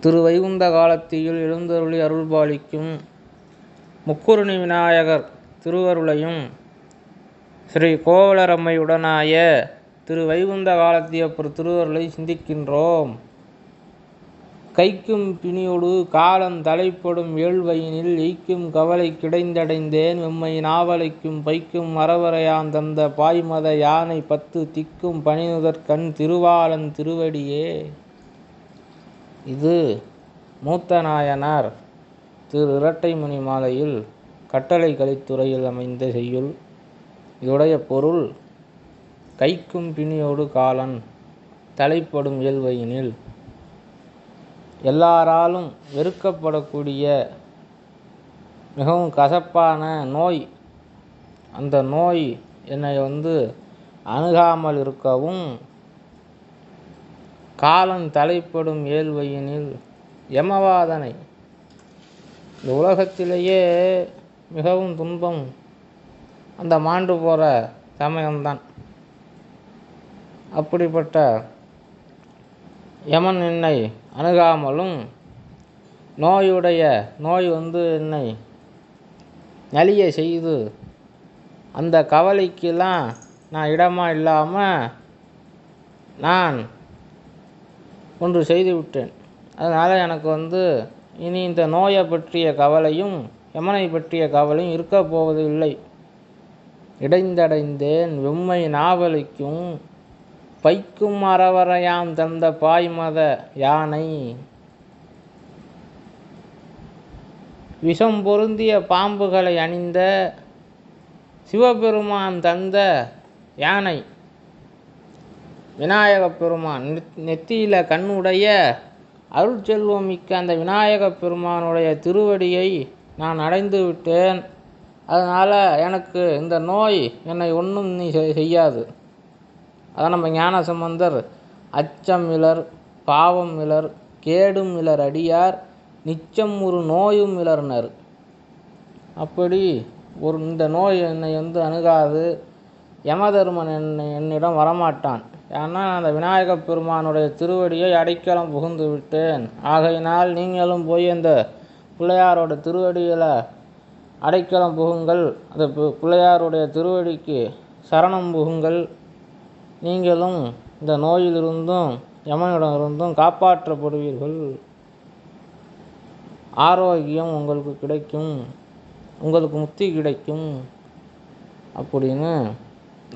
திருவைகுந்த காலத்தியில் எழுந்தருளி அருள்பாலிக்கும் முக்குறுணி விநாயகர் திருவருளையும் ஸ்ரீ கோவலரம்மையுடனாய திருவைகுந்த காலத்தியப்பர் திருவருளை சிந்திக்கின்றோம். கைக்கும் பிணியொடு காலன் தலைப்படும் ஏழ்வையினில் எய்க்கும் கவலை கிடைந்தடைந்தேன் வெம்மை நாவலைக்கும் பைக்கும் மரவரையான் தந்த பாய்மத யானை 10 திக்கும் பணிநுதற்கண் திருவாளன் திருவடியே. இது மூத்த நாயனார் திரு இரட்டைமணி மாலையில் கட்டளை கலித்துறையில் அமைந்த செய்யுள். இதுடைய பொருள்: கைக்கும் பிணியோடு காலன் தலைப்படும் இயல்வையினில் எல்லாராலும் வெறுக்கப்படக்கூடிய மிகவும் கசப்பான நோய், அந்த நோய் என்னை அணுகாமல் இருக்கவும், காலன் தலைப்படும் இயல்வையினில் யமவாதனை, இந்த உலகத்திலேயே மிகவும் துன்பம் அந்த மாண்டு போகிற சமயம்தான். அப்படிப்பட்ட யமன் என்னை அணுகாமலும், நோய் என்னை நலிய செய்து அந்த கவலைக்கெல்லாம் நான் இடமா இல்லாமல் நான் ஒன்று செய்து விட்டேன். அதனால் எனக்கு இனி இந்த நோயை பற்றிய கவலையும் யமனை பற்றிய கவலையும் இருக்க போவது இல்லை. இடைந்தடைந்தேன் வெம்மை நாவலிக்கும் பைக்கும் அறவரையாம் தந்த பாய்மத யானை. விஷம் பொருந்திய பாம்புகளை அணிந்த சிவபெருமான் தந்த யானை விநாயகப் பெருமான். நெத்தியில கண்ணுடைய அருள் செல்வம் மிக்க அந்த விநாயகப் பெருமானுடைய திருவடியை நான் அடைந்து விட்டேன். அதனால் எனக்கு இந்த நோய் என்னை ஒன்றும் நீ செய்யாது. அதான் நம்ம ஞானசம்பந்தர் அச்சம் இலர் பாவம் இலர் கேடும் இலர் அடியார் நிச்சம் ஒரு நோயும் இலர்னர். அப்படி இந்த நோய் என்னை அணுகாது. யமதர்மன் என்னிடம் வரமாட்டான். ஏன்னா அந்த விநாயகப் பெருமானுடைய திருவடியை அடைக்கலம் புகுந்து விட்டேன். ஆகையினால் நீங்களும் போய் அந்த பிள்ளையாரோட திருவடியில் அடைக்கலம் புகுங்கள். அந்த பிள்ளையாருடைய திருவடிக்கு சரணம் புகுங்கள். நீங்களும் இந்த நோயிலிருந்தும் யமனிடமிருந்தும் காப்பாற்றப்படுவீர்கள். ஆரோக்கியம் உங்களுக்கு கிடைக்கும், உங்களுக்கு முக்தி கிடைக்கும் அப்படின்னு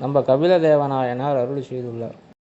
நம்ம கபில தேவநாயனார் அருள் செய்துள்ளார்.